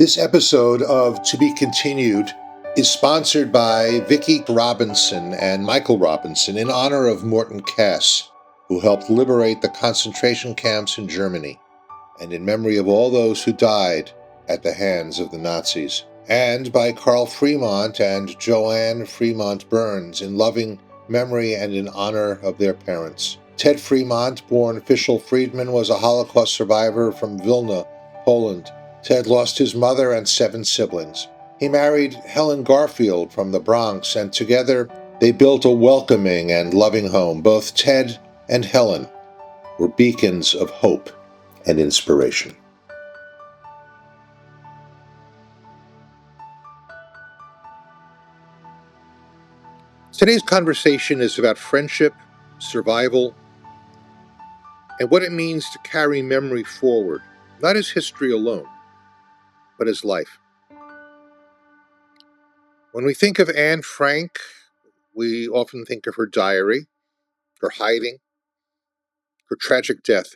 This episode of To Be Continued is sponsored by Vicki Robinson and Michael Robinson in honor of Morton Cass, who helped liberate the concentration camps in Germany, and in memory of all those who died at the hands of the Nazis, and by Carl Fremont and Joanne Fremont Burns in loving memory and in honor of their parents. Ted Fremont, born Fischel Friedman, was a Holocaust survivor from Vilna, Poland. Ted lost his mother and 7 siblings. He married Helen Garfield from the Bronx, and together they built a welcoming and loving home. Both Ted and Helen were beacons of hope and inspiration. Today's conversation is about friendship, survival, and what it means to carry memory forward, not as history alone, but as life. When we think of Anne Frank, we often think of her diary, her hiding, her tragic death.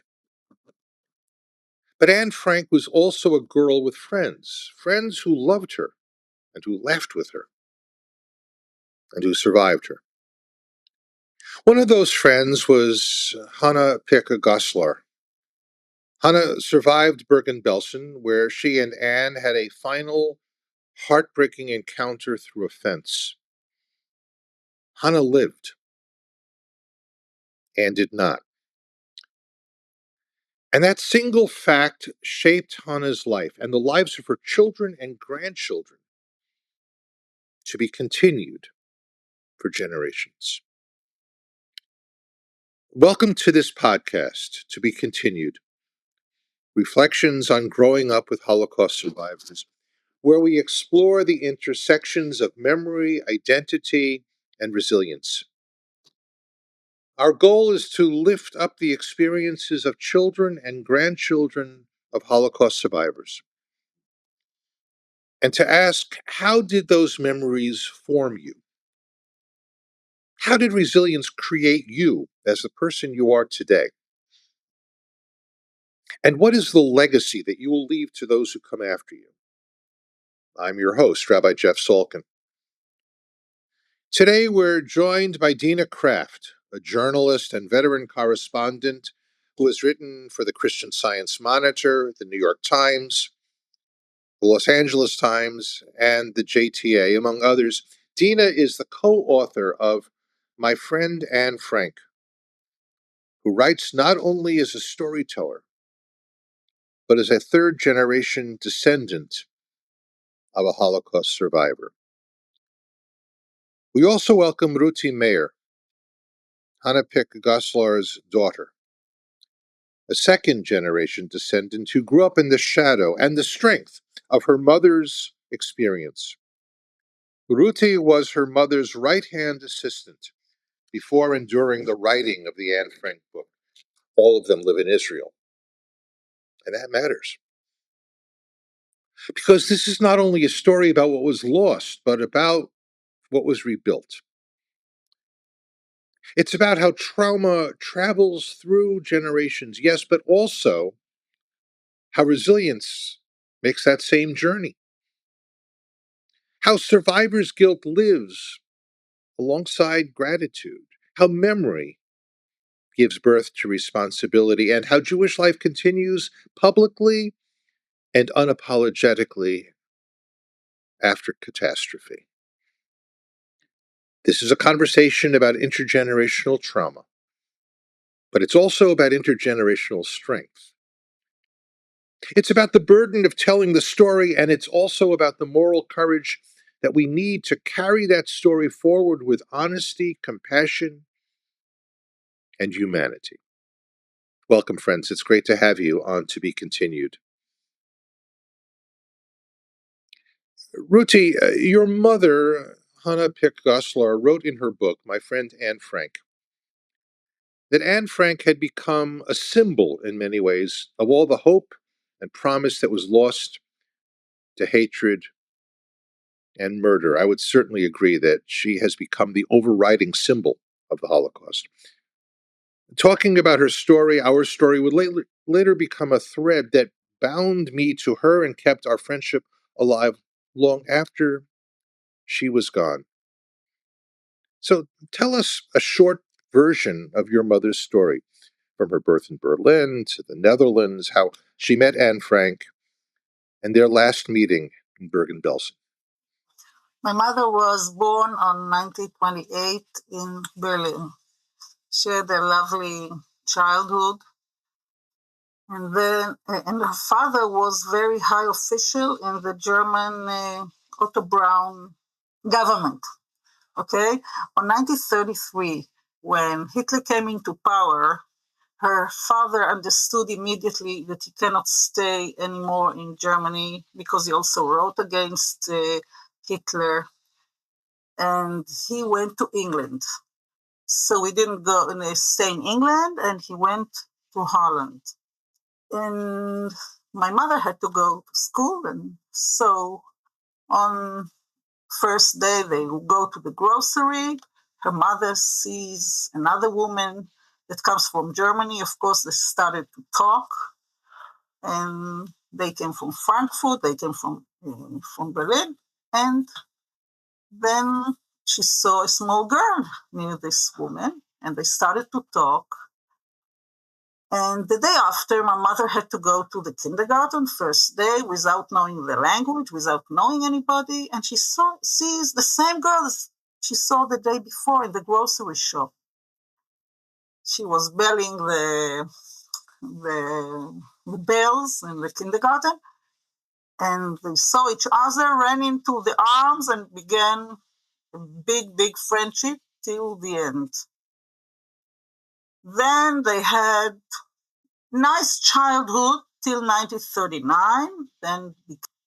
But Anne Frank was also a girl with friends who loved her and who laughed with her and who survived her. One of those friends was Hannah Pick-Goslar. Hannah survived Bergen-Belsen, where she and Anne had a final, heartbreaking encounter through a fence. Hannah lived. Anne did not. And that single fact shaped Hannah's life and the lives of her children and grandchildren to be continued for generations. Welcome to this podcast, To Be Continued, Reflections on Growing Up with Holocaust Survivors, where we explore the intersections of memory, identity, and resilience. Our goal is to lift up the experiences of children and grandchildren of Holocaust survivors, and to ask, how did those memories form you? How did resilience create you as the person you are today? And what is the legacy that you will leave to those who come after you? I'm your host, Rabbi Jeff Salkin. Today we're joined by Dina Kraft, a journalist and veteran correspondent who has written for the Christian Science Monitor, the New York Times, the Los Angeles Times, and the JTA, among others. Dina is the co-author of My Friend Anne Frank, who writes not only as a storyteller, but as a third-generation descendant of a Holocaust survivor. We also welcome Ruthie Meir, Hannah Pick-Goslar's daughter, a second-generation descendant who grew up in the shadow and the strength of her mother's experience. Ruthie was her mother's right-hand assistant before enduring the writing of the Anne Frank book. All of them live in Israel. And that matters. Because this is not only a story about what was lost, but about what was rebuilt. It's about how trauma travels through generations, yes, but also how resilience makes that same journey. How survivor's guilt lives alongside gratitude. How memory gives birth to responsibility, and how Jewish life continues publicly and unapologetically after catastrophe. This is a conversation about intergenerational trauma, but it's also about intergenerational strength. It's about the burden of telling the story, and it's also about the moral courage that we need to carry that story forward with honesty, compassion, and humanity. Welcome, friends. It's great to have you on To Be Continued. Ruthie, your mother, Hannah Pick-Goslar, wrote in her book, My Friend Anne Frank, that Anne Frank had become a symbol in many ways of all the hope and promise that was lost to hatred and murder. I would certainly agree that she has become the overriding symbol of the Holocaust. Talking about her story, our story would later become a thread that bound me to her and kept our friendship alive long after she was gone. So tell us a short version of your mother's story, from her birth in Berlin to the Netherlands, how she met Anne Frank, and their last meeting in Bergen-Belsen. My mother was born on 1928 in Berlin. She had a lovely childhood. And her father was very high official in the German Otto Braun government. Okay, on 1933, when Hitler came into power, her father understood immediately that he cannot stay anymore in Germany because he also wrote against Hitler, and he went to England. So he didn't go and stay in England, and he went to Holland. And my mother had to go to school, and so on first day they go to the grocery. Her mother sees another woman that comes from Germany. Of course, they started to talk, and they came from Frankfurt. They came from Berlin, and then she saw a small girl near this woman, and they started to talk. And the day after, my mother had to go to the kindergarten, first day, without knowing the language, without knowing anybody. And she sees the same girl she saw the day before in the grocery shop. She was belling the bells in the kindergarten. And they saw each other, ran into the arms, and began a big, big friendship till the end. Then they had nice childhood till 1939. Then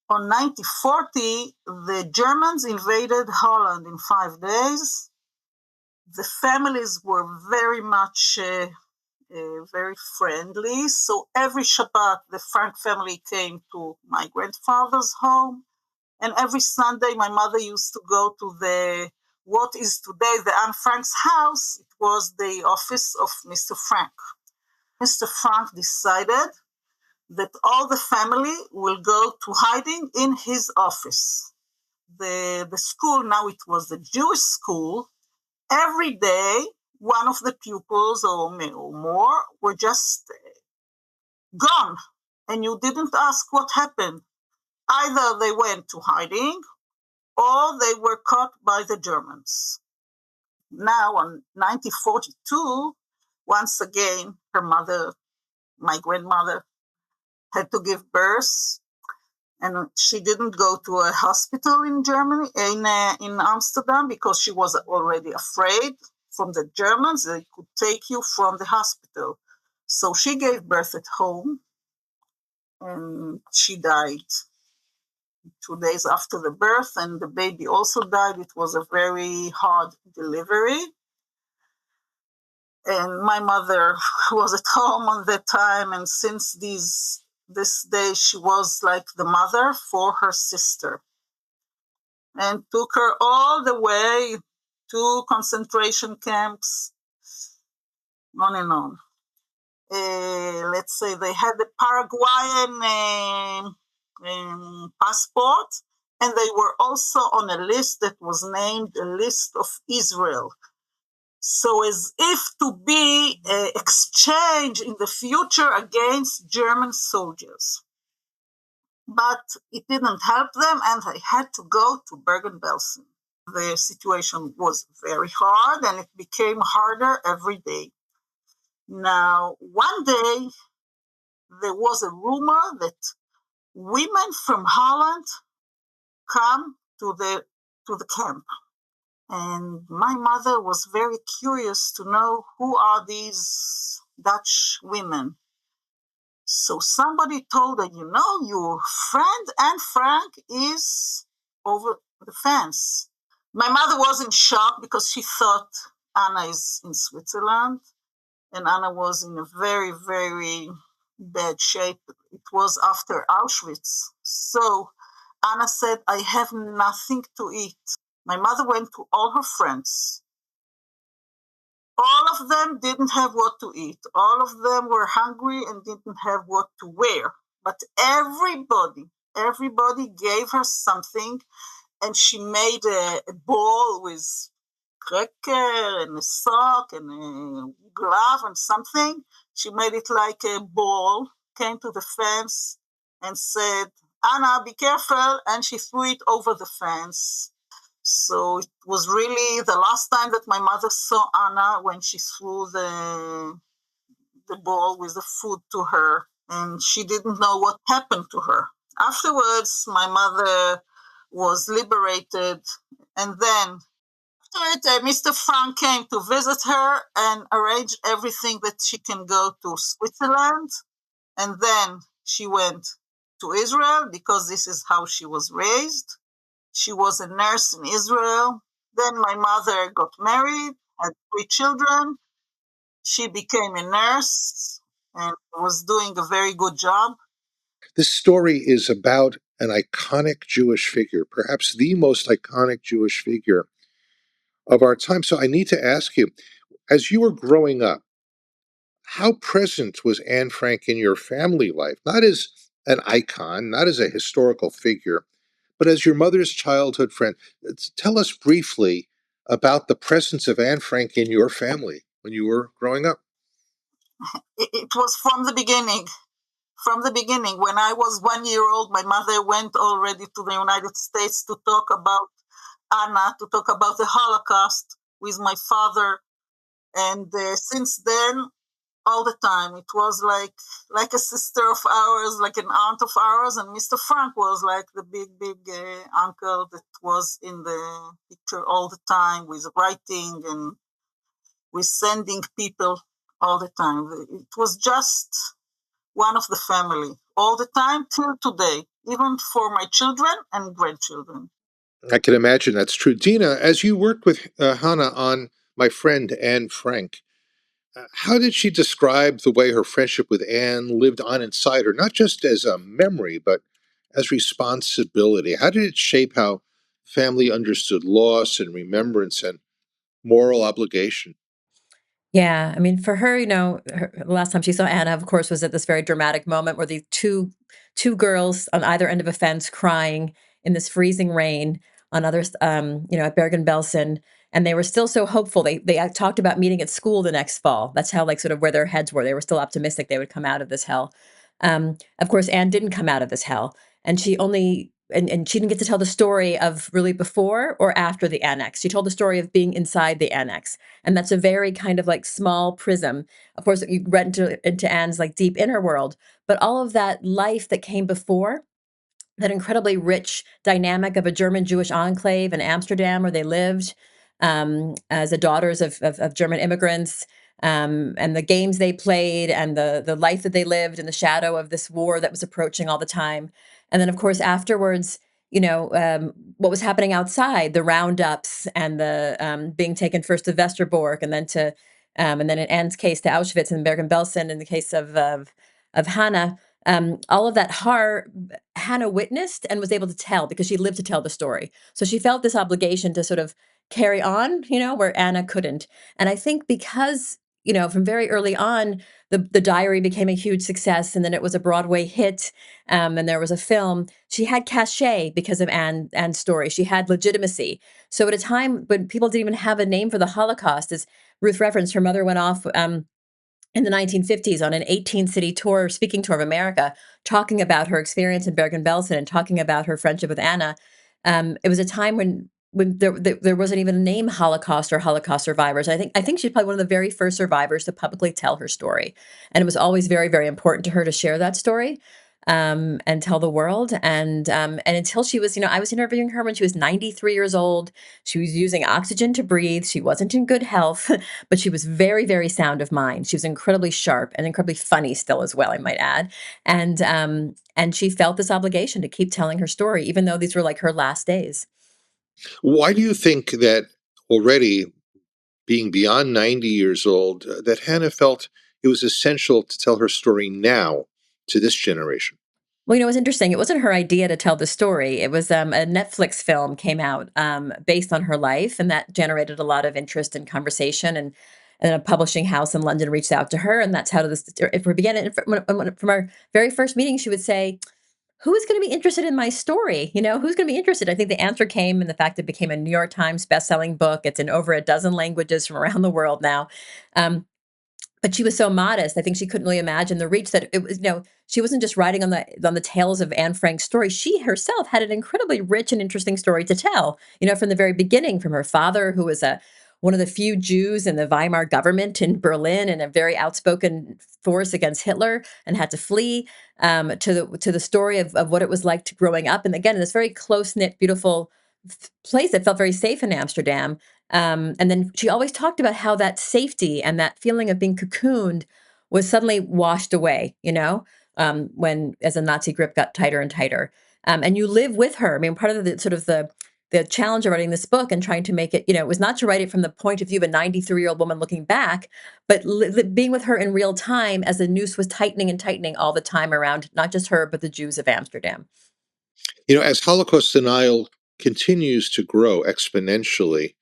on 1940, the Germans invaded Holland in 5 days. The families were very much very friendly. So every Shabbat, the Frank family came to my grandfather's home. And every Sunday, my mother used to go to what is today the Anne Frank's house. It was the office of Mr. Frank. Mr. Frank decided that all the family will go to hiding in his office. The school, now it was the Jewish school, every day, one of the pupils or more were just gone. And you didn't ask what happened. Either they went to hiding or they were caught by the Germans. Now, on 1942, once again, her mother, my grandmother, had to give birth, and she didn't go to a hospital in Germany, in Amsterdam, because she was already afraid from the Germans. They could take you from the hospital. So she gave birth at home, and she died 2 days after the birth, and the baby also died. It was a very hard delivery. And my mother was at home on that time, and since this day, she was like the mother for her sister, and took her all the way to concentration camps, on and on. Let's say they had the Paraguayan passport, and they were also on a list that was named a list of Israel. So as if to be exchanged in the future against German soldiers. But it didn't help them, and they had to go to Bergen-Belsen. The situation was very hard, and it became harder every day. Now, one day, there was a rumor that women from Holland come to the camp. And my mother was very curious to know who are these Dutch women. So somebody told her, your friend Anne Frank is over the fence. My mother was in shock because she thought Anna is in Switzerland, and Anna was in a very, very bad shape. It was after Auschwitz. So Anna said, I have nothing to eat. My mother went to all her friends. All of them didn't have what to eat. All of them were hungry and didn't have what to wear. But everybody everybody gave her something, and she made a ball with cracker and a sock and a glove and something. She made it like a ball, came to the fence and said, Anna, be careful. And she threw it over the fence. So it was really the last time that my mother saw Anna, when she threw the ball with the food to her, and she didn't know what happened to her. Afterwards, my mother was liberated, and then Mr. Frank came to visit her and arranged everything that she can go to Switzerland. And then she went to Israel because this is how she was raised. She was a nurse in Israel. Then my mother got married, had 3 children. She became a nurse and was doing a very good job. This story is about an iconic Jewish figure, perhaps the most iconic Jewish figure of our time. So I need to ask you, as you were growing up, how present was Anne Frank in your family life? Not as an icon, not as a historical figure, but as your mother's childhood friend. Tell us briefly about the presence of Anne Frank in your family when you were growing up. It was from the beginning. From the beginning, when I was 1 year old, my mother went already to the United States to talk about Anna, to talk about the Holocaust with my father. And since then, all the time, it was like a sister of ours, like an aunt of ours. And Mr. Frank was like the big uncle that was in the picture all the time, with writing and with sending people all the time. It was just one of the family all the time till today, even for my children and grandchildren. I can imagine that's true. Dina, as you worked with Hannah on My Friend Anne Frank, how did she describe the way her friendship with Anne lived on inside her, not just as a memory, but as responsibility? How did it shape how family understood loss and remembrance and moral obligation? Yeah, I mean, for her, the last time she saw Anna, of course, was at this very dramatic moment where the two girls on either end of a fence crying in this freezing rain on others, at Bergen-Belsen, and they were still so hopeful. They talked about meeting at school the next fall. That's how like sort of where their heads were. They were still optimistic they would come out of this hell. Of course, Anne didn't come out of this hell, and she didn't get to tell the story of really before or after the annex. She told the story of being inside the annex, and that's a very kind of like small prism. Of course, you read into Anne's like deep inner world, but all of that life that came before, that incredibly rich dynamic of a German Jewish enclave in Amsterdam where they lived as the daughters of German immigrants, and the games they played and the life that they lived in the shadow of this war that was approaching all the time. And then, of course, afterwards, what was happening outside, the roundups and the being taken first to Westerbork and then and then in Anne's case to Auschwitz and Bergen-Belsen in the case of Hannah. All of that horror Hannah witnessed and was able to tell because she lived to tell the story. So she felt this obligation to sort of carry on, where Anna couldn't. And I think because, from very early on, the diary became a huge success and then it was a Broadway hit, and there was a film. She had cachet because of Anne's story. She had legitimacy. So at a time when people didn't even have a name for the Holocaust, as Ruth referenced, her mother went off in the 1950s on an 18-city tour, speaking tour of America, talking about her experience in Bergen-Belsen and talking about her friendship with Anna. It was a time when there wasn't even a name Holocaust or Holocaust survivors. I think she's probably one of the very first survivors to publicly tell her story, and it was always very, very important to her to share that story and tell the world. And until she was, I was interviewing her when she was 93 years old. She was using oxygen to breathe. She wasn't in good health, but she was very, very sound of mind. She was incredibly sharp and incredibly funny still as well, I might add. And she felt this obligation to keep telling her story, even though these were like her last days. Why do you think that already being beyond 90 years old, that Hannah felt it was essential to tell her story now to this generation? Well, it was interesting. It wasn't her idea to tell the story. It was a Netflix film came out based on her life, and that generated a lot of interest and conversation. And a publishing house in London reached out to her, and that's how this. If we began it from our very first meeting, she would say, who's going to be interested in my story? Who's going to be interested? I think the answer came in the fact it became a New York Times best-selling book. It's in over a dozen languages from around the world now. Um, but she was so modest. I think she couldn't really imagine the reach that it was. She wasn't just riding on the tails of Anne Frank's story. She herself had an incredibly rich and interesting story to tell. From the very beginning, from her father, who was one of the few Jews in the Weimar government in Berlin and a very outspoken force against Hitler and had to flee, to the story of what it was like to growing up. And again, in this very close knit, beautiful place that felt very safe in Amsterdam. And then she always talked about how that safety and that feeling of being cocooned was suddenly washed away, when as the Nazi grip got tighter and tighter. And you live with her. I mean, part of the sort of the challenge of writing this book and trying to make it, it was not to write it from the point of view of a 93-year-old woman looking back, but being with her in real time as the noose was tightening and tightening all the time around not just her, but the Jews of Amsterdam. As Holocaust denial continues to grow exponentially,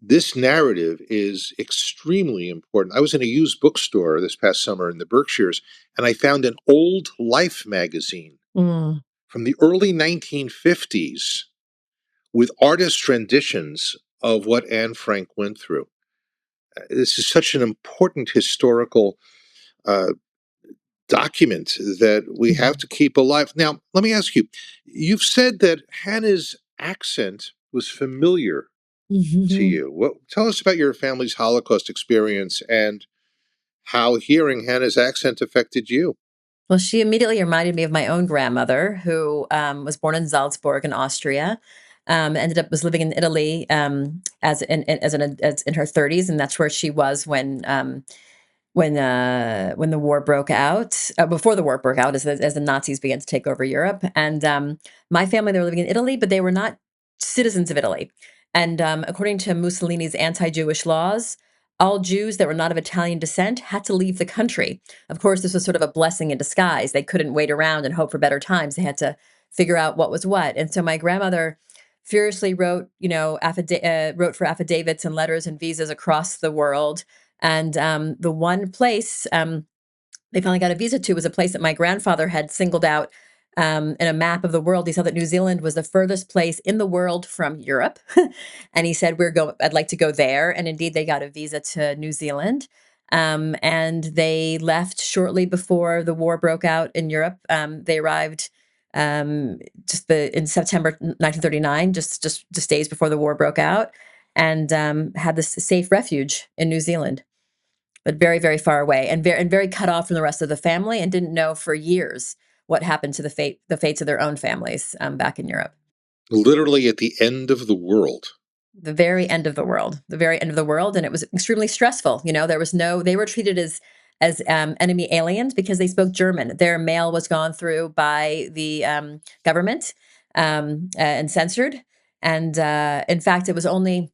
this narrative is extremely important. I was in a used bookstore this past summer in the Berkshires, and I found an old Life magazine Mm. from the early 1950s with artist renditions of what Anne Frank went through. This is such an important historical uh, document that we have to keep alive. Now, let me ask you, you've said that Hannah's accent was familiar to Mhm. you. Tell us about your family's Holocaust experience and how hearing Hannah's accent affected you. Well, she immediately reminded me of my own grandmother, who was born in Salzburg in Austria. Ended up was living in Italy as in her 30s, and that's where she was when the war broke out, before the war broke out, as the Nazis began to take over Europe. And my family, they were living in Italy, but they were not citizens of Italy. And according to Mussolini's anti-Jewish laws, all Jews that were not of Italian descent had to leave the country. Of course, this was sort of a blessing in disguise. They couldn't wait around and hope for better times. They had to figure out what was what. And so my grandmother furiously wrote, wrote for affidavits and letters and visas across the world. And the one place they finally got a visa to was a place that my grandfather had singled out in a map of the world. He saw that New Zealand was the furthest place in the world from Europe, and he said, I'd like to go there." And indeed, they got a visa to New Zealand, and they left shortly before the war broke out in Europe. They arrived in September 1939, just days before the war broke out, and had this safe refuge in New Zealand, but very, very far away and very cut off from the rest of the family, and didn't know for years what happened to the fates of their own families back in Europe. Literally at the end of the world. The very end of the world, the very end of the world, and it was extremely stressful. There was they were treated as enemy aliens because they spoke German. Their mail was gone through by the government and censored. And in fact, it was only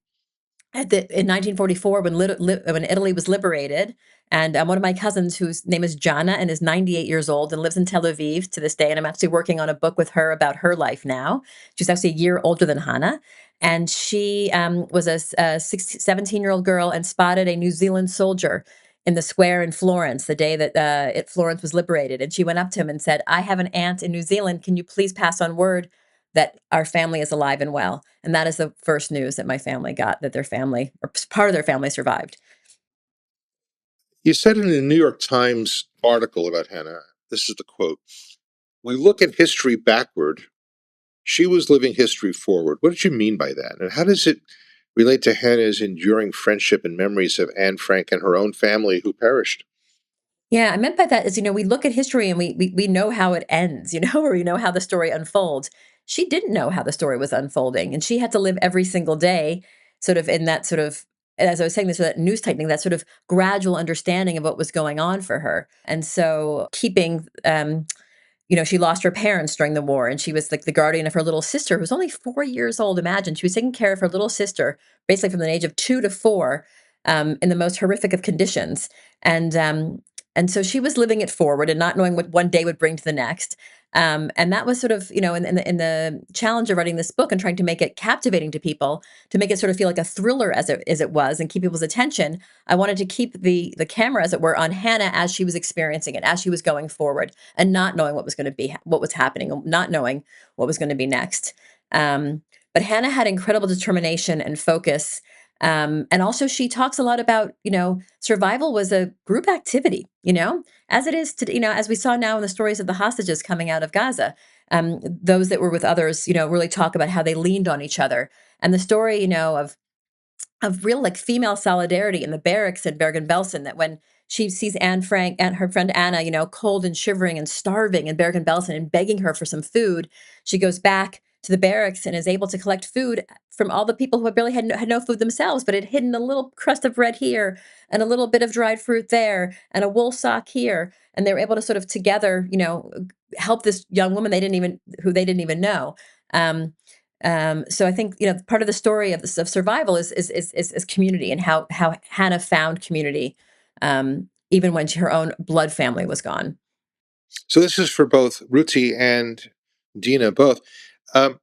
in 1944, when Italy was liberated, and one of my cousins, whose name is Jana and is 98 years old and lives in Tel Aviv to this day, and I'm actually working on a book with her about her life now. She's actually a year older than Hannah, and she was a 17-year-old girl and spotted a New Zealand soldier in the square in Florence the day that Florence was liberated. And she went up to him and said, "I have an aunt in New Zealand. Can you please pass on word that our family is alive and well?" And that is the first news that my family got, that their family, or part of their family, survived. You said in a New York Times article about Hannah, this is the quote: "We look at history backward. She was living history forward." What did you mean by that? And how does it relate to Hannah's enduring friendship and memories of Anne Frank and her own family who perished? Yeah, I meant by that is, we look at history and we know how it ends, or we know how the story unfolds. She didn't know how the story was unfolding, and she had to live every single day sort of in that sort of, as I was saying, this that news tightening, that sort of gradual understanding of what was going on for her. And so keeping she lost her parents during the war, and she was like the guardian of her little sister, who was only 4 years old. Imagine, she was taking care of her little sister, basically from the age of 2 to 4, in the most horrific of conditions. And And so she was living it forward and not knowing what one day would bring to the next. And that was sort of, in the challenge of writing this book and trying to make it captivating to people, to make it sort of feel like a thriller as it was, and keep people's attention. I wanted to keep the camera, as it were, on Hannah as she was experiencing it, as she was going forward, and not knowing what was happening, not knowing what was going to be next. But Hannah had incredible determination and focus. And also, she talks a lot about, survival was a group activity, as it is to, as we saw now in the stories of the hostages coming out of Gaza. Those that were with others, really talk about how they leaned on each other. And the story, of real like female solidarity in the barracks at Bergen-Belsen, that when she sees Anne Frank and her friend Anna, cold and shivering and starving in Bergen-Belsen and begging her for some food, she goes back to the barracks and is able to collect food from all the people who had barely had no food themselves, but had hidden a little crust of bread here and a little bit of dried fruit there and a wool sock here. And they were able to sort of together, help this young woman who they didn't even know. So I think, part of the story of survival is community, and how Hannah found community, even when her own blood family was gone. So this is for both Ruthie and Dina, both. Um,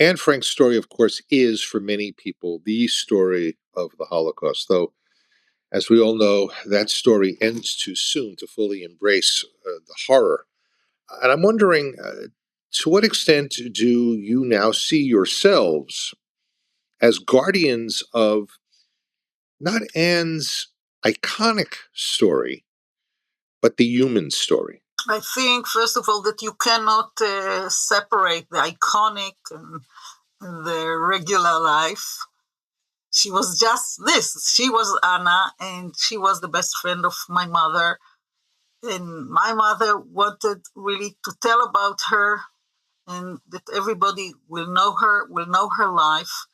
Anne Frank's story, of course, is for many people the story of the Holocaust, though, as we all know, that story ends too soon to fully embrace the horror. And I'm wondering, to what extent do you now see yourselves as guardians of not Anne's iconic story, but the human story? I think, first of all, that you cannot separate the iconic and the regular life. She was just this. She was Anna, and she was the best friend of my mother. And my mother wanted really to tell about her, and that everybody will know her life,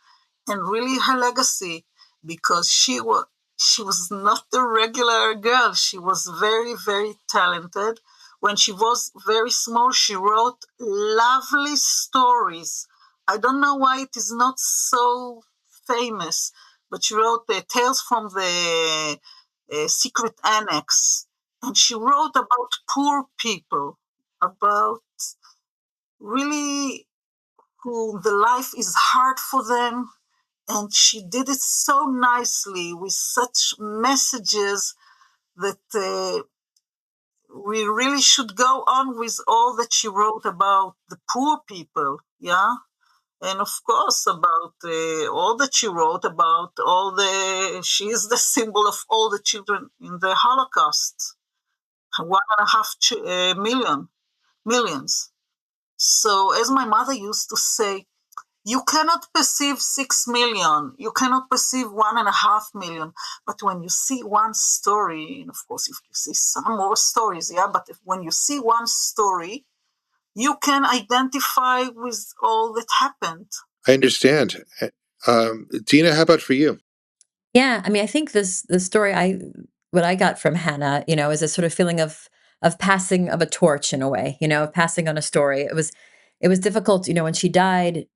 and really her legacy, because she was not a regular girl. She was very, very talented. When she was very small, she wrote lovely stories. I don't know why it is not so famous, but she wrote Tales from the Secret Annex, and she wrote about poor people, about really who the life is hard for them, and she did it so nicely with such messages that we really should go on with all that she wrote about the poor people, yeah, and of course about all that she wrote about she is the symbol of all the children in the Holocaust, 1.5 millions. So, as my mother used to say, you cannot perceive 6 million, you cannot perceive 1.5 million, but when you see one story, and of course, if you see some more stories, yeah, but when you see one story, you can identify with all that happened. I understand. Dina, how about for you? Yeah, I mean, I think the story what I got from Hannah, is a sort of feeling of passing of a torch in a way, of passing on a story. It was difficult, when she died.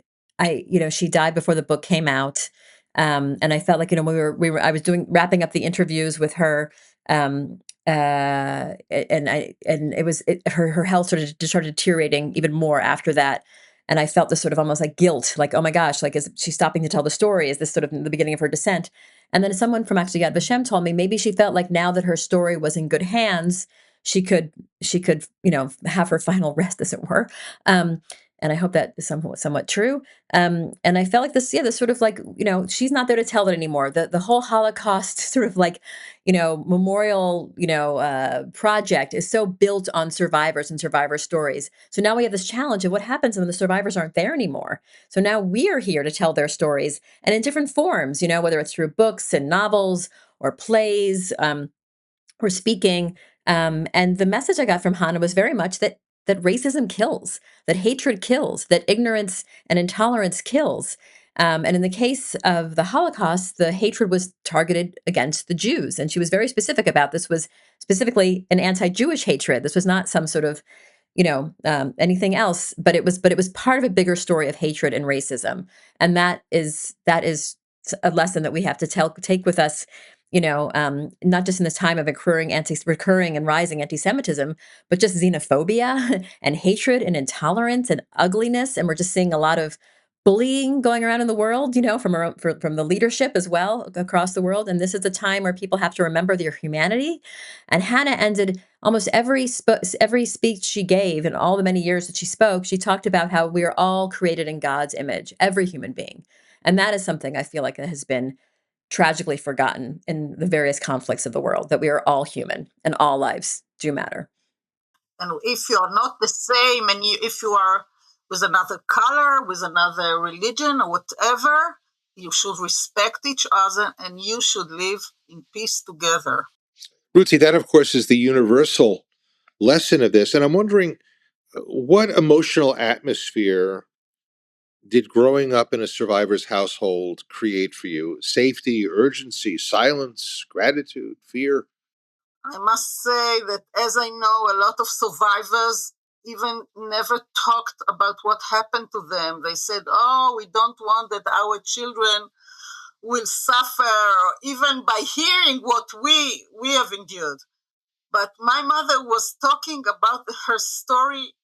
She died before the book came out, and I felt like, I was wrapping up the interviews with her, and her health started deteriorating even more after that. And I felt this sort of almost like guilt, like, oh my gosh, like, is she stopping to tell the story? Is this sort of the beginning of her descent? And then someone from actually Yad Vashem told me maybe she felt like now that her story was in good hands, she could have her final rest, as it were. And I hope that is somewhat true. And I felt like this sort of like, she's not there to tell it anymore. The whole Holocaust sort of like, memorial, project is so built on survivors and survivor stories. So now we have this challenge of what happens when the survivors aren't there anymore. So now we are here to tell their stories, and in different forms, whether it's through books and novels or plays, or speaking. And the message I got from Hannah was very much that racism kills, that hatred kills, that ignorance and intolerance kills. And in the case of the Holocaust, the hatred was targeted against the Jews, and she was very specific about this. Was specifically an anti-Jewish hatred. This was not some sort of anything else, but it was part of a bigger story of hatred and racism, and that is a lesson that we have to take with us, not just in this time of recurring and rising anti-Semitism, but just xenophobia and hatred and intolerance and ugliness. And we're just seeing a lot of bullying going around in the world, from the leadership as well across the world. And this is a time where people have to remember their humanity. And Hannah ended almost every speech she gave in all the many years that she spoke. She talked about how we are all created in God's image, every human being. And that is something I feel like that has been tragically forgotten in the various conflicts of the world, that we are all human and all lives do matter. And if you're not the same, and if you are with another color, with another religion, or whatever, you should respect each other and you should live in peace together. Ruthie, that of course is the universal lesson of this. And I'm wondering, what emotional atmosphere did growing up in a survivor's household create for you? Safety, urgency, silence, gratitude, fear? I must say that, as I know, a lot of survivors even never talked about what happened to them. They said, oh, we don't want that our children will suffer, even by hearing what we have endured. But my mother was talking about her story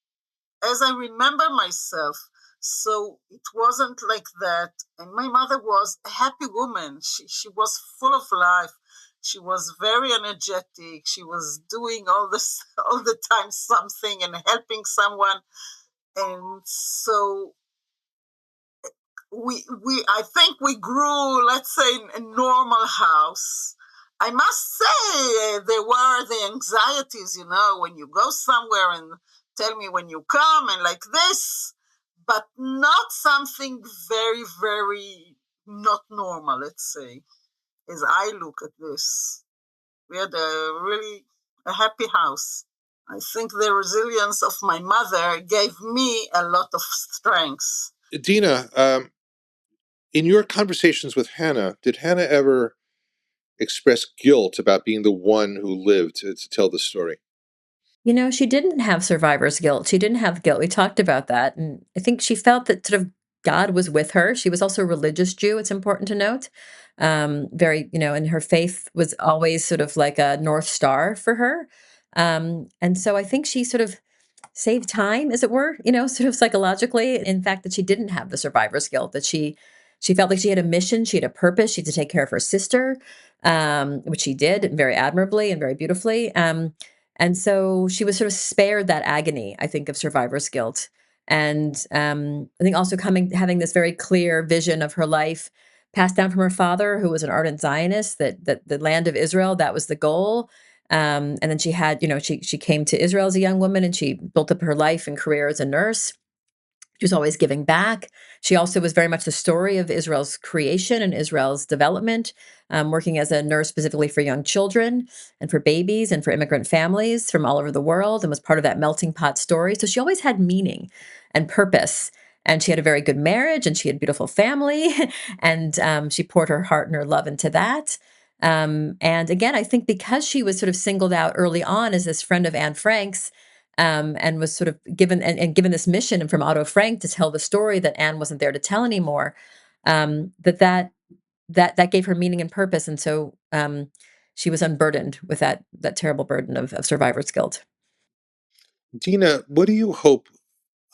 as I remember myself. So it wasn't like that. And my mother was a happy woman. She was full of life. She was very energetic. She was doing all this all the time something and helping someone. And so we I think we grew, let's say, in a normal house. I must say there were the anxieties, when you go somewhere and tell me when you come and like this, but not something very, very not normal, let's say, as I look at this. We had a happy house. I think the resilience of my mother gave me a lot of strength. Dina, in your conversations with Hannah, did Hannah ever express guilt about being the one who lived to tell the story? She didn't have survivor's guilt. She didn't have guilt. We talked about that. And I think she felt that sort of God was with her. She was also a religious Jew, it's important to note. Very, and her faith was always sort of like a North Star for her. And so I think she sort of save time, as it were, sort of psychologically. In fact, that she didn't have the survivor's guilt, that she felt like she had a mission, she had a purpose, she had to take care of her sister, which she did very admirably and very beautifully. And so she was sort of spared that agony, I think, of survivor's guilt. And I think also having this very clear vision of her life passed down from her father, who was an ardent Zionist, that the land of Israel, that was the goal. And then she had, she came to Israel as a young woman and she built up her life and career as a nurse. She was always giving back. She also was very much the story of Israel's creation and Israel's development, working as a nurse specifically for young children and for babies and for immigrant families from all over the world, and was part of that melting pot story. So she always had meaning and purpose. And she had a very good marriage and she had a beautiful family. And she poured her heart and her love into that. And again, I think because she was sort of singled out early on as this friend of Anne Frank's, and was sort of given this mission from Otto Frank to tell the story that Anne wasn't there to tell anymore. That gave her meaning and purpose, and so she was unburdened with that terrible burden of survivor's guilt. Dina, what do you hope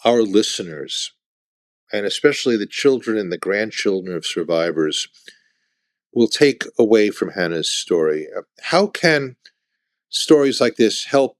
our listeners, and especially the children and the grandchildren of survivors, will take away from Hannah's story? How can stories like this help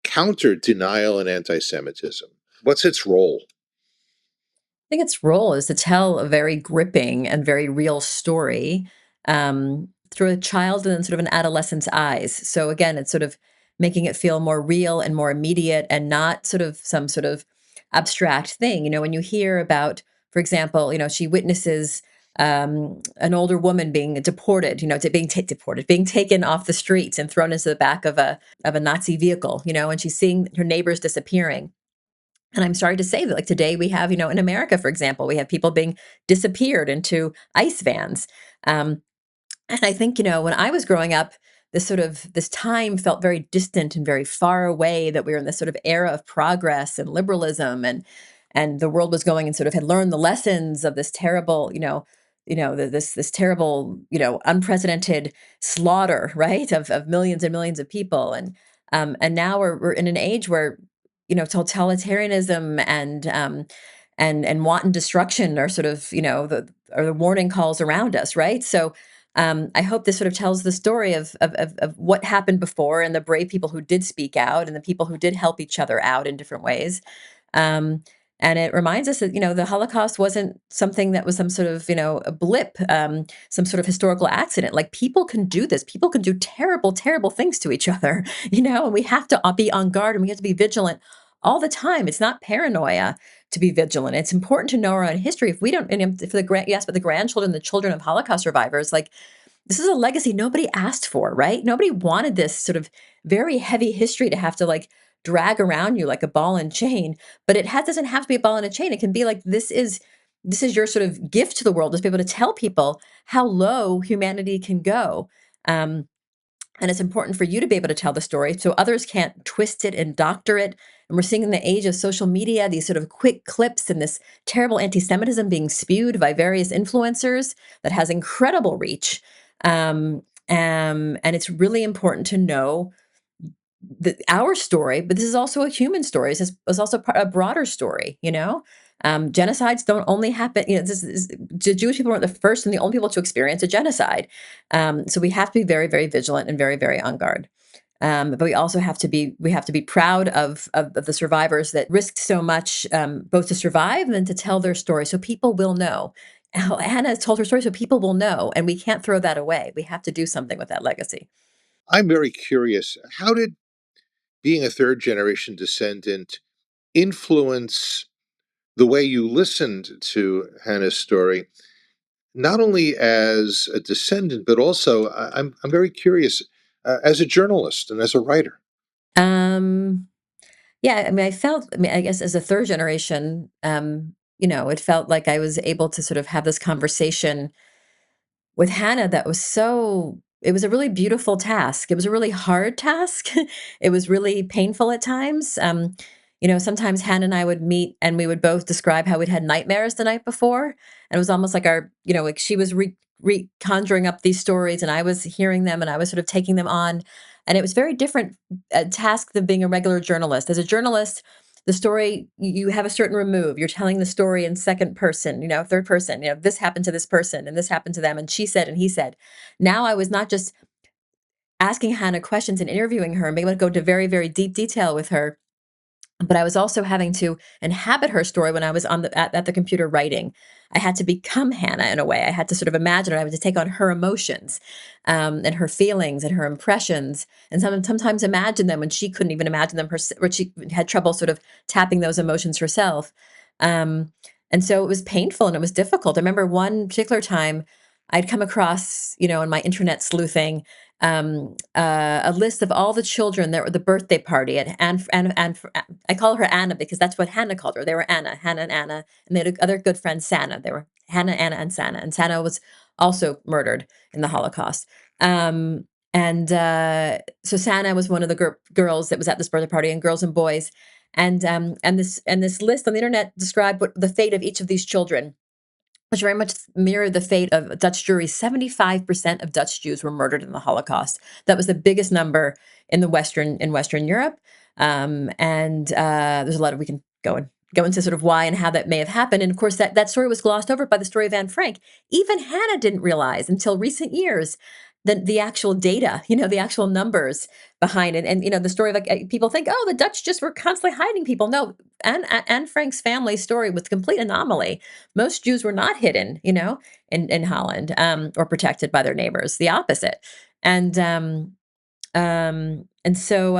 counter denial and anti Semitism? What's its role? I think its role is to tell a very gripping and very real story through a child and sort of an adolescent's eyes. So again, it's sort of making it feel more real and more immediate and not sort of some sort of abstract thing. When you hear about, for example, she witnesses an older woman being deported, deported, being taken off the streets and thrown into the back of a Nazi vehicle, and she's seeing her neighbors disappearing. And I'm sorry to say that, like today, we have, in America, for example, we have people being disappeared into ICE vans. And I think, when I was growing up, this time felt very distant and very far away, that we were in this sort of era of progress and liberalism, and the world was going and sort of had learned the lessons of this terrible, this terrible, unprecedented slaughter, right, of millions and millions of people, and now we're in an age where, totalitarianism and wanton destruction are sort of, the warning calls around us, right? So I hope this sort of tells the story of what happened before, and the brave people who did speak out, and the people who did help each other out in different ways. Um, and it reminds us that, the Holocaust wasn't something that was some sort of, a blip, some sort of historical accident. Like, people can do this. People can do terrible, terrible things to each other, and we have to be on guard, and we have to be vigilant all the time. It's not paranoia to be vigilant. It's important to know our own history. If we don't, and for you asked about the grandchildren, the children of Holocaust survivors, like, this is a legacy nobody asked for, right? Nobody wanted this sort of very heavy history to have to, like, drag around you like a ball and chain. But doesn't have to be a ball and a chain. It can be like, this is your sort of gift to the world, is to be able to tell people how low humanity can go. And it's important for you to be able to tell the story so others can't twist it and doctor it. And we're seeing in the age of social media, these sort of quick clips and this terrible anti-Semitism being spewed by various influencers that has incredible reach. And it's really important to know our story, but this is also a human story. It's also a broader story, genocides don't only happen, the Jewish people weren't the first and the only people to experience a genocide. So we have to be very, very vigilant and very, very on guard. But we have to be proud of the survivors that risked so much, both to survive and to tell their story, so people will know. Hannah has told her story, so people will know, and we can't throw that away. We have to do something with that legacy. I'm very curious. How did being a third generation descendant influence the way you listened to Hannah's story, not only as a descendant, but also, I'm very curious, as a journalist and as a writer? Um, yeah, I mean, I guess as a third generation, it felt like I was able to sort of have this conversation with Hannah that was it was a really beautiful task. It was a really hard task. It was really painful at times. Sometimes Hannah and I would meet and we would both describe how we'd had nightmares the night before. And it was almost like like she was conjuring up these stories and I was hearing them and I was sort of taking them on. And it was very different task than being a regular journalist. As a journalist, the story, you have a certain remove. You're telling the story in second person, third person, this happened to this person and this happened to them and she said and he said. Now I was not just asking Hannah questions and interviewing her and being able to go into very, very deep detail with her, but I was also having to inhabit her story when I was at the computer writing. I had to become Hannah in a way. I had to sort of imagine her. I had to take on her emotions, and her feelings and her impressions, and sometimes imagine them when she couldn't even imagine them, or she had trouble sort of tapping those emotions herself. Um, and so it was painful and it was difficult. I remember one particular time I'd come across, in my internet sleuthing, a list of all the children that were the birthday party at and I call her Anna because that's what Hannah called her. They were Hannah and Anna, and they had other good friend Sana. They were Hannah, Anna, and Sana. And Sana was also murdered in the Holocaust. So Sana was one of the girls that was at this birthday party, and girls and boys. And this list on the internet described what the fate of each of these children, which very much mirrored the fate of Dutch Jewry. 75% of Dutch Jews were murdered in the Holocaust. That was the biggest number in Western Europe. And there's a lot of we can go into sort of why and how that may have happened. And of course, that story was glossed over by the story of Anne Frank. Even Hannah didn't realize until recent years the actual data, the actual numbers behind it. And, the story of, like, people think, oh, the Dutch just were constantly hiding people. No, Anne Frank's family story was a complete anomaly. Most Jews were not hidden, in Holland, or protected by their neighbors. The opposite. And so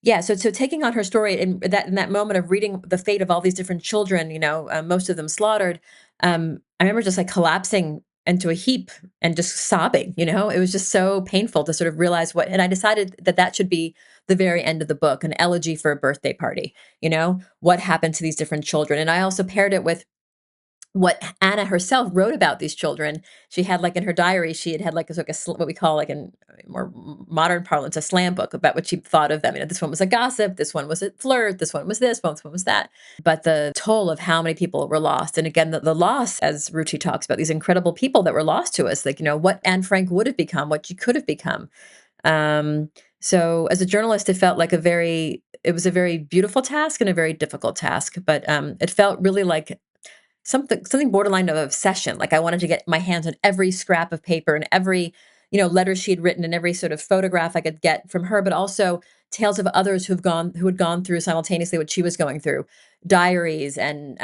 yeah, so taking on her story in that moment of reading the fate of all these different children, most of them slaughtered, I remember just like collapsing into a heap and just sobbing. It was just so painful to sort of realize and I decided that should be the very end of the book, an elegy for a birthday party. What happened to these different children, and I also paired it with what Anna herself wrote about these children. She had, like, in her diary, she had like what we call, like, in more modern parlance, a slam book about what she thought of them. This one was a gossip, this one was a flirt, this one was this one was that. But the toll of how many people were lost, and again, the loss, as Ruchi talks about, these incredible people that were lost to us, like, what Anne Frank would have become, what she could have become. Um, so as a journalist, it was a very beautiful task and a very difficult task, but it felt really like something borderline of obsession. Like, I wanted to get my hands on every scrap of paper and every, letter she had written and every sort of photograph I could get from her, but also tales of others who had gone through simultaneously what she was going through, diaries and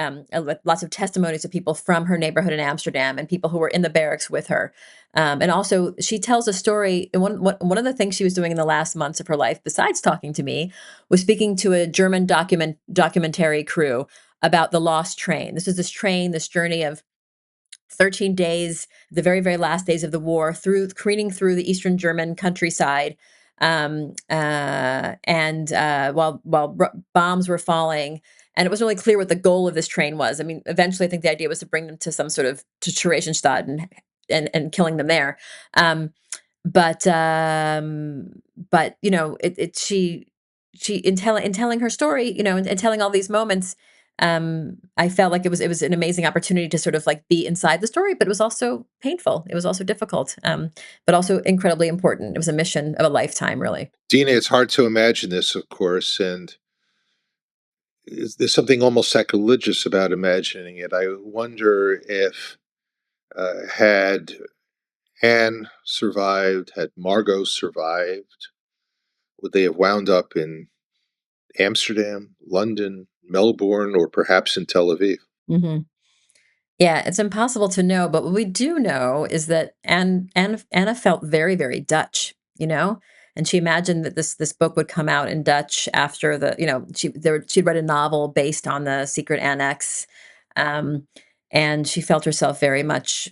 lots of testimonies of people from her neighborhood in Amsterdam and people who were in the barracks with her. And also, she tells a story. And one of the things she was doing in the last months of her life, besides talking to me, was speaking to a German documentary crew about the lost train. This train, this journey of 13 days, the very, very last days of the war, careening through the Eastern German countryside. And while bombs were falling, and it wasn't really clear what the goal of this train was. I mean, eventually, I think the idea was to bring them to some sort of to Theresienstadt and killing them there. Um, but she in telling her story, and telling all these moments, I felt like it was an amazing opportunity to sort of like be inside the story, but it was also painful. It was also difficult, but also incredibly important. It was a mission of a lifetime, really. Dina, it's hard to imagine this, of course, and there's something almost sacrilegious about imagining it. I wonder if had Anne survived, had Margot survived, would they have wound up in Amsterdam, London, Melbourne, or perhaps in Tel Aviv? Hmm. Yeah, it's impossible to know, but what we do know is that Anna felt very, very Dutch, and she imagined that this book would come out in Dutch after she'd read a novel based on the secret annex, um, and she felt herself very much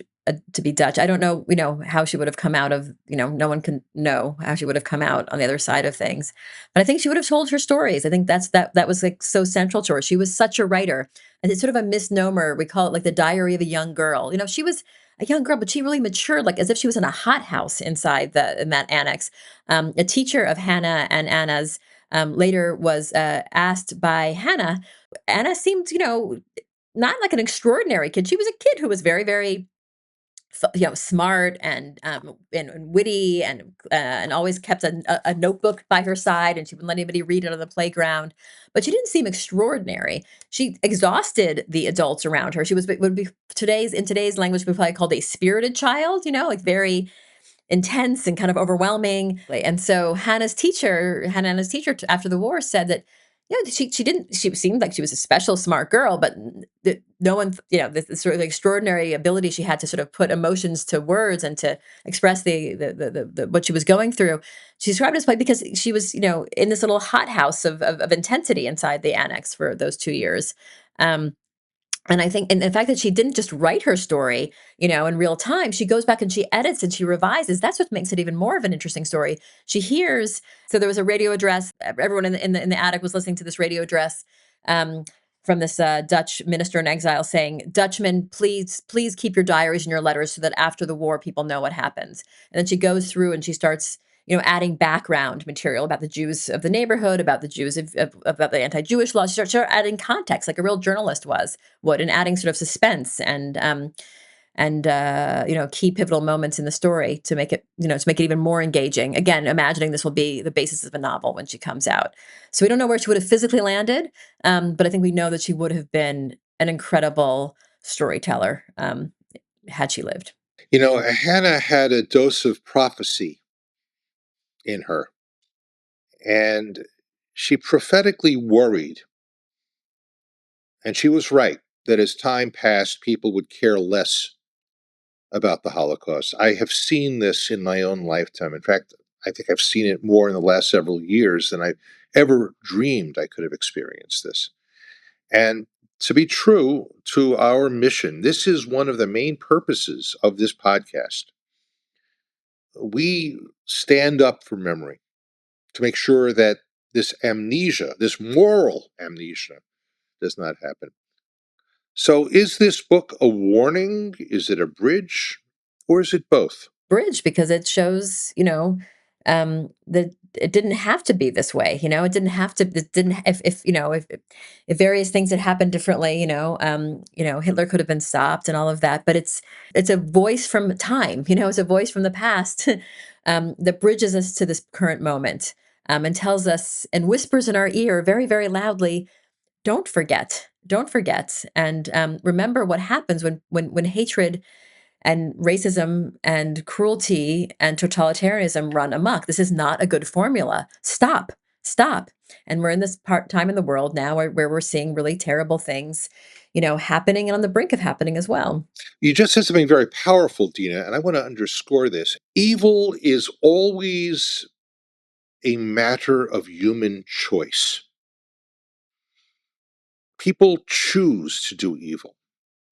to be Dutch. I don't know, how she would have come out of, no one can know how she would have come out on the other side of things, but I think she would have told her stories. I think that was like so central to her. She was such a writer, and it's sort of a misnomer. We call it like the diary of a young girl. She was a young girl, but she really matured, like as if she was in a hothouse in that annex. A teacher of Hannah and Anna's later was asked by Hannah. Anna seemed, not like an extraordinary kid. She was a kid who was very, very smart and witty and always kept a notebook by her side, and she wouldn't let anybody read it on the playground. But she didn't seem extraordinary. She exhausted the adults around her. She would be in today's language, we probably called a spirited child. Like very intense and kind of overwhelming. And so Hannah's teacher after the war said that, she seemed like she was a special smart girl, but no one, this sort of extraordinary ability she had to sort of put emotions to words and to express the what she was going through. She described it as like because she was, in this little hothouse of intensity inside the annex for those 2 years. Um, and I think, and the fact that she didn't just write her story, in real time, she goes back and she edits and she revises. That's what makes it even more of an interesting story. She hears, so there was a radio address. Everyone in the attic was listening to this radio address um, from this Dutch minister in exile saying, "Dutchmen, please keep your diaries and your letters so that after the war, people know what happens." And then she goes through and she starts, adding background material about the Jews of the neighborhood, about the Jews about the anti-Jewish laws. She starts adding context like a real journalist would, and adding sort of suspense and key pivotal moments in the story to make it even more engaging. Again, imagining this will be the basis of a novel when she comes out. So we don't know where she would have physically landed, but I think we know that she would have been an incredible storyteller had she lived. Hannah had a dose of prophecy in her, and she prophetically worried, and she was right, that as time passed, people would care less about the Holocaust. I have seen this in my own lifetime. In fact, I think I've seen it more in the last several years than I ever dreamed I could have experienced this. And to be true to our mission, this is one of the main purposes of this podcast. We stand up for memory to make sure that this amnesia, this moral amnesia, does not happen. So is this book a warning? Is it a bridge? Or is it both? Bridge, because it shows, that it didn't have to be this way. It didn't have to. It didn't. If various things had happened differently, Hitler could have been stopped and all of that. But it's a voice from time. It's a voice from the past that bridges us to this current moment, and tells us and whispers in our ear very, very loudly, don't forget, and remember what happens when hatred and racism and cruelty and totalitarianism run amok. This is not a good formula. Stop, stop. And we're in this time in the world now where we're seeing really terrible things, happening and on the brink of happening as well. You just said something very powerful, Dina, and I want to underscore this. Evil is always a matter of human choice. People choose to do evil,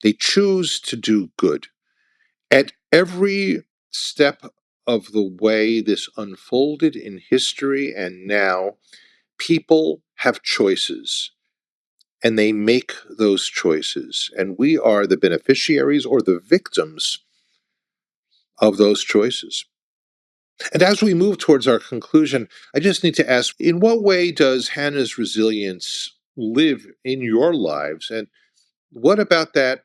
they choose to do good. At every step of the way this unfolded in history and now, people have choices and they make those choices. And we are the beneficiaries or the victims of those choices. And as we move towards our conclusion, I just need to ask, in what way does Hannah's resilience live in your lives? And what about that?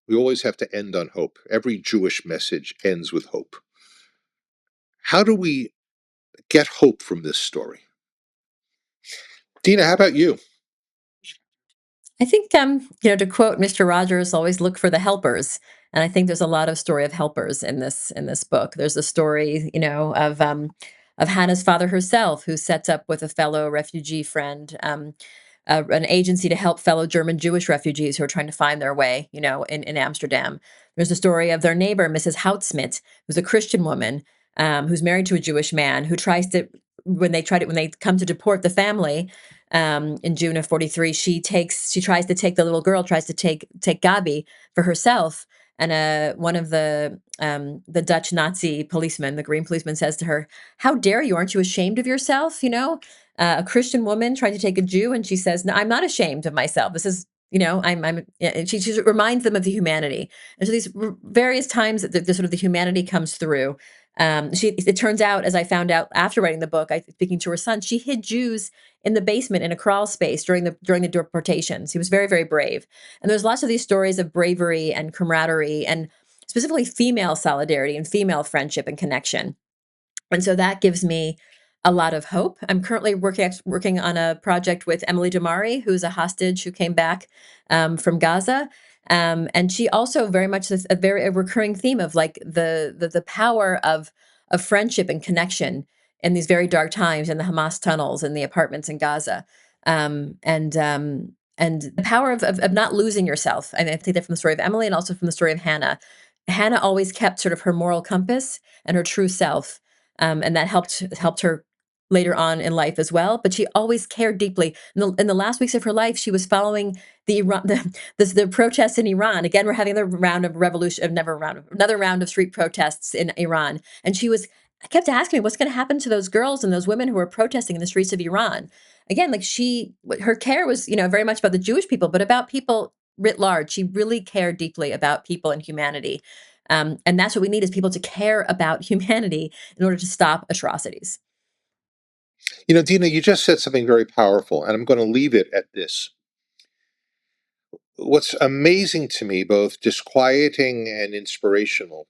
We always have to end on hope. Every Jewish message ends with hope. How do we get hope from this story? Dina, how about you? I think, to quote Mr. Rogers, always look for the helpers. And I think there's a lot of story of helpers in this book. There's a story, of Hannah's father herself, who sets up with a fellow refugee friend, an agency to help fellow German Jewish refugees who are trying to find their way, in Amsterdam. There's a story of their neighbor, Mrs. Houtsmit, who's a Christian woman, who's married to a Jewish man who tries to, when they come to deport the family, in June of 43, she tries to take the little girl, tries to take Gabi for herself. And one of the Dutch Nazi policemen, the green policeman, says to her, "How dare you? Aren't you ashamed of yourself?" A Christian woman trying to take a Jew, and she says, "No, I'm not ashamed of myself. This is, I'm." Yeah, and she reminds them of the humanity. And so these various times that the sort of the humanity comes through. It turns out, as I found out after writing the book, speaking to her son, she hid Jews in the basement in a crawl space during the deportations. He was very, very brave. And there's lots of these stories of bravery and camaraderie and specifically female solidarity and female friendship and connection. And so that gives me a lot of hope. I'm currently working on a project with Emily Damari, who's a hostage who came back from Gaza. And she also very much is a recurring theme of like the power of friendship and connection in these very dark times in the Hamas tunnels and the apartments in Gaza. And the power of not losing yourself. And I think that from the story of Emily and also from the story of Hannah. Hannah always kept sort of her moral compass and her true self, and that helped her later on in life as well. But she always cared deeply. In the last weeks of her life, she was following the Iran, the protests in Iran. Again, we're having another round of revolution, another round of street protests in Iran, and I kept asking me, what's going to happen to those girls and those women who are protesting in the streets of Iran? Again, like her care was, very much about the Jewish people, but about people writ large. She really cared deeply about people and humanity. And that's what we need, is people to care about humanity in order to stop atrocities. Dina, you just said something very powerful, and I'm going to leave it at this. What's amazing to me, both disquieting and inspirational,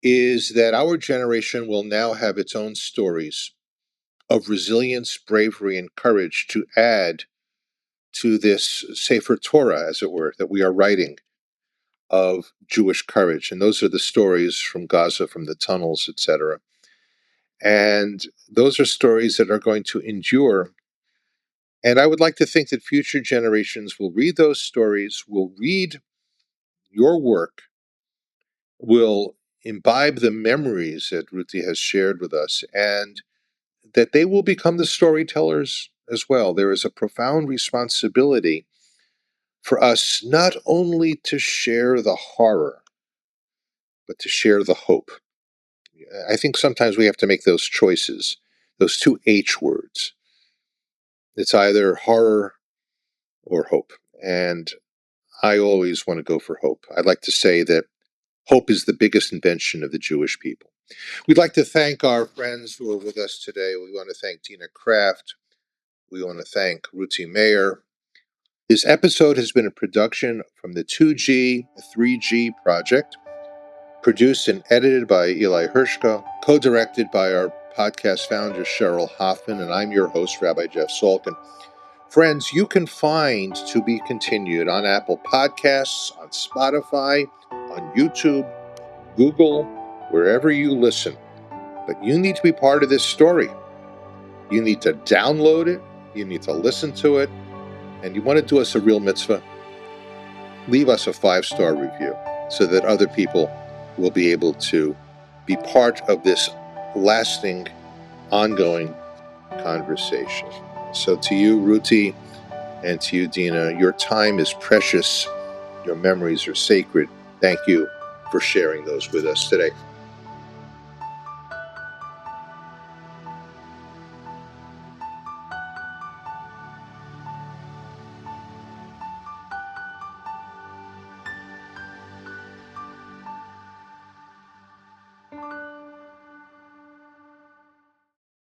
is that our generation will now have its own stories of resilience, bravery, and courage to add to this Sefer Torah, as it were, that we are writing of Jewish courage. And those are the stories from Gaza, from the tunnels, etc. And those are stories that are going to endure. And I would like to think that future generations will read those stories, will read your work, will imbibe the memories that Ruthie has shared with us, and that they will become the storytellers as well. There is a profound responsibility for us not only to share the horror, but to share the hope. I think sometimes we have to make those choices, those two H words. It's either horror or hope. And I always want to go for hope. I'd like to say that hope is the biggest invention of the Jewish people. We'd like to thank our friends who are with us today. We want to thank Dina Kraft. We want to thank Ruthie Meir. This episode has been a production from the 2G, 3G project, produced and edited by Eli Hershka, co-directed by our podcast founder, Cheryl Hoffman, and I'm your host, Rabbi Jeff Salkin. Friends, you can find To Be Continued on Apple Podcasts, on Spotify, on YouTube, Google, wherever you listen. But you need to be part of this story. You need to download it, you need to listen to it, and you want to do us a real mitzvah? Leave us a 5-star review so that other people will be able to be part of this lasting, ongoing conversation. So to you, Ruthie, and to you, Dina, your time is precious. Your memories are sacred. Thank you for sharing those with us today.